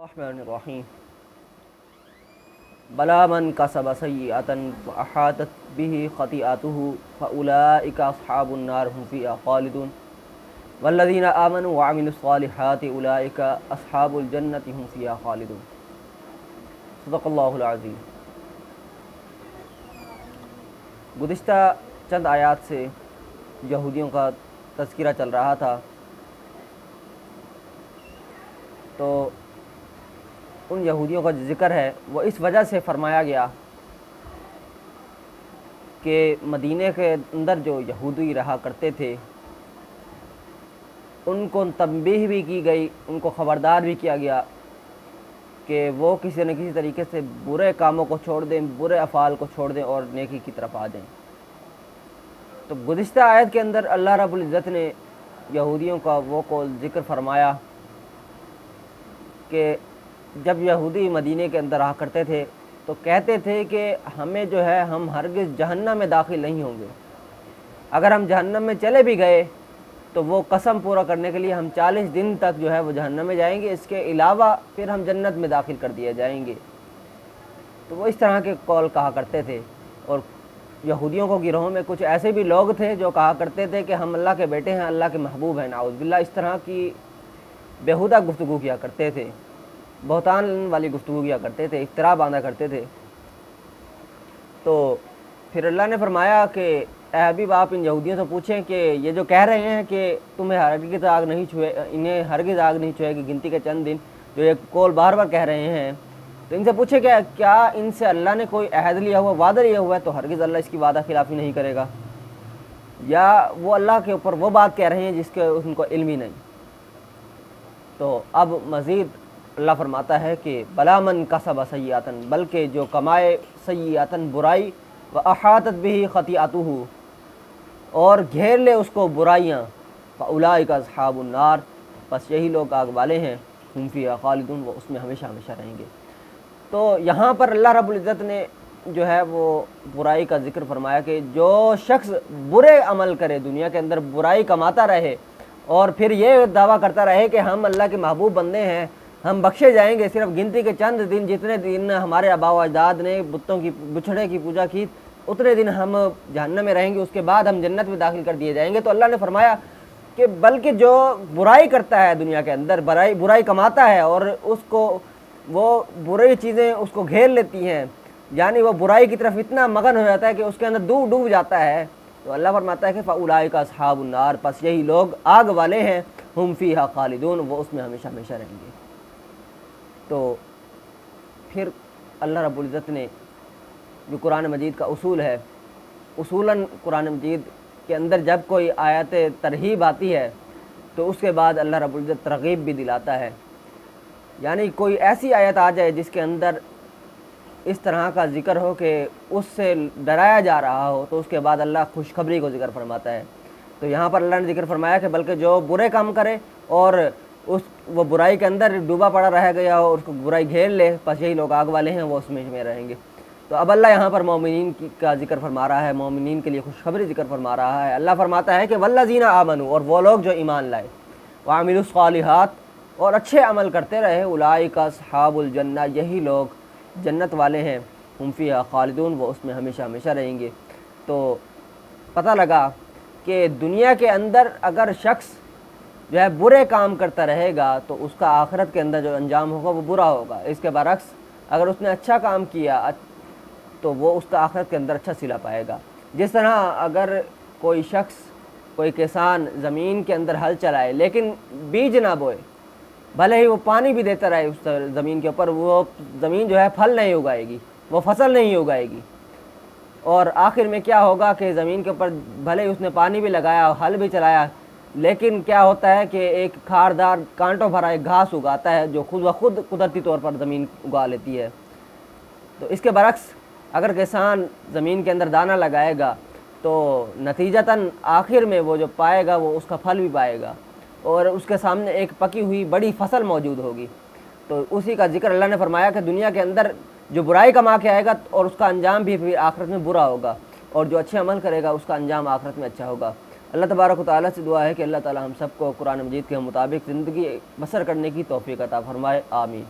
الرحمن الرحیم بلا من کسب سیئۃ فاحاطت به خطیئته فاولئک اصحاب النار هم فیہا خالدون والذین آمنوا وعملوا الصالحات اولئک اصحاب الجنۃ هم فیہا خالدون۔ صدق اللہ العظیم۔ گزشتہ چند آیات سے یہودیوں کا تذکرہ چل رہا تھا، تو ان یہودیوں کا جو ذکر ہے وہ اس وجہ سے فرمایا گیا کہ مدینے کے اندر جو یہودی رہا کرتے تھے ان کو تنبیہ بھی کی گئی، ان کو خبردار بھی کیا گیا کہ وہ کسی نہ کسی طریقے سے برے کاموں کو چھوڑ دیں، برے افعال کو چھوڑ دیں اور نیکی کی طرف آ جائیں۔ تو گزشتہ آیت کے اندر اللہ رب العزت نے یہودیوں کا وہ قول ذکر فرمایا کہ جب یہودی مدینے کے اندر رہا کرتے تھے تو کہتے تھے کہ ہمیں جو ہے ہم ہرگز جہنم میں داخل نہیں ہوں گے، اگر ہم جہنم میں چلے بھی گئے تو وہ قسم پورا کرنے کے لیے ہم 40 دن تک جو ہے وہ جہنم میں جائیں گے، اس کے علاوہ پھر ہم جنت میں داخل کر دیے جائیں گے۔ تو وہ اس طرح کے قول کہا کرتے تھے، اور یہودیوں کو گروہوں میں کچھ ایسے بھی لوگ تھے جو کہا کرتے تھے کہ ہم اللہ کے بیٹے ہیں، اللہ کے محبوب ہیں، نعوذ باللہ، اس طرح کی بیہودہ گفتگو کیا کرتے تھے، بہتان والی گفتگو کیا کرتے تھے، افترا باندھا کرتے تھے۔ تو پھر اللہ نے فرمایا کہ اے حبیب آپ ان یہودیوں سے پوچھیں کہ یہ جو کہہ رہے ہیں کہ تمہیں ہرگز آگ نہیں چھوئے، انہیں ہرگز آگ نہیں چھوئے گی، گنتی کے چند دن، جو یہ قول بار بار کہہ رہے ہیں، تو ان سے پوچھیں کہ کیا ان سے اللہ نے کوئی عہد لیا ہوا، وعدہ لیا ہوا ہے؟ تو ہرگز اللہ اس کی وعدہ خلافی نہیں کرے گا، یا وہ اللہ کے اوپر وہ بات کہہ رہے ہیں جس کے ان کو علم ہی نہیں۔ تو اب مزید اللہ فرماتا ہے کہ بلا من کسب سیئۃ، بلکہ جو کمائے سیئۃ برائی، واحاطت به خطیئته، اور گھیر لے اس کو برائیاں، فاولئک اصحاب النار، بس یہی لوگ آگ والے ہیں، ہم فیہا خالدون، وہ اس میں ہمیشہ ہمیشہ رہیں گے۔ تو یہاں پر اللہ رب العزت نے جو ہے وہ برائی کا ذکر فرمایا کہ جو شخص برے عمل کرے، دنیا کے اندر برائی کماتا رہے اور پھر یہ دعویٰ کرتا رہے کہ ہم اللہ کے محبوب بندے ہیں، ہم بخشے جائیں گے، صرف گنتی کے چند دن، جتنے دن ہمارے آباء و اجداد نے بتوں کی بچھڑے کی پوجا کی اتنے دن ہم جہنم میں رہیں گے، اس کے بعد ہم جنت میں داخل کر دیے جائیں گے۔ تو اللہ نے فرمایا کہ بلکہ جو برائی کرتا ہے دنیا کے اندر، برائی کماتا ہے اور اس کو وہ بری چیزیں اس کو گھیر لیتی ہیں، یعنی وہ برائی کی طرف اتنا مگن ہو جاتا ہے کہ اس کے اندر ڈوب جاتا ہے، تو اللہ فرماتا ہے کہ فاولئک اصحاب النار، پس یہی لوگ آگ والے ہیں، ہم فیہا خالدون، وہ اس میں ہمیشہ ہمیشہ رہیں گے۔ تو پھر اللہ رب العزت نے جو قرآن مجید کا اصول ہے، اصولاً قرآن مجید کے اندر جب کوئی آیت ترغیب آتی ہے تو اس کے بعد اللہ رب العزت ترغیب بھی دلاتا ہے، یعنی کوئی ایسی آیت آ جائے جس کے اندر اس طرح کا ذکر ہو کہ اس سے ڈرایا جا رہا ہو، تو اس کے بعد اللہ خوشخبری کو ذکر فرماتا ہے۔ تو یہاں پر اللہ نے ذکر فرمایا کہ بلکہ جو برے کام کرے اور وہ برائی کے اندر ڈوبا پڑا رہ گیا اور اس کو برائی گھیر لے، پس یہی لوگ آگ والے ہیں، وہ اس میں رہیں گے۔ تو اب اللہ یہاں پر مومنین کا ذکر فرما رہا ہے، مومنین کے لیے خوشخبری ذکر فرما رہا ہے۔ اللہ فرماتا ہے کہ والذین آمنوا، اور وہ لوگ جو ایمان لائے، وعملوا الصالحات، اور اچھے عمل کرتے رہے، اولئک اصحاب الجنہ، یہی لوگ جنت والے ہیں، ہم فیہا خالدون، وہ اس میں ہمیشہ ہمیشہ رہیں گے۔ تو پتہ لگا کہ دنیا کے اندر اگر شخص جو ہے برے کام کرتا رہے گا تو اس کا آخرت کے اندر جو انجام ہوگا وہ برا ہوگا۔ اس کے برعکس اگر اس نے اچھا کام کیا تو وہ اس کا آخرت کے اندر اچھا صلہ پائے گا۔ جس طرح اگر کوئی شخص، کوئی کسان زمین کے اندر ہل چلائے لیکن بیج نہ بوئے، بھلے ہی وہ پانی بھی دیتا رہے اس زمین کے اوپر، وہ زمین جو ہے پھل نہیں اگائے گی، وہ فصل نہیں اگائے گی، اور آخر میں کیا ہوگا کہ زمین کے اوپر بھلے ہی اس نے پانی بھی لگایا، ہل بھی چلایا، لیکن کیا ہوتا ہے کہ ایک کھاردار کانٹوں بھرا ایک گھاس اگاتا ہے جو خود بخود قدرتی طور پر زمین اگا لیتی ہے۔ تو اس کے برعکس اگر کسان زمین کے اندر دانہ لگائے گا تو نتیجتاً آخر میں وہ جو پائے گا وہ اس کا پھل بھی پائے گا، اور اس کے سامنے ایک پکی ہوئی بڑی فصل موجود ہوگی۔ تو اسی کا ذکر اللہ نے فرمایا کہ دنیا کے اندر جو برائی کما کے آئے گا اور اس کا انجام بھی پھر آخرت میں برا ہوگا، اور جو اچھے عمل کرے گا اس کا انجام آخرت میں اچھا ہوگا۔ اللہ تبارک و تعالیٰ سے دعا ہے کہ اللہ تعالیٰ ہم سب کو قرآن مجید کے مطابق زندگی بسر کرنے کی توفیق عطا فرمائے، آمین۔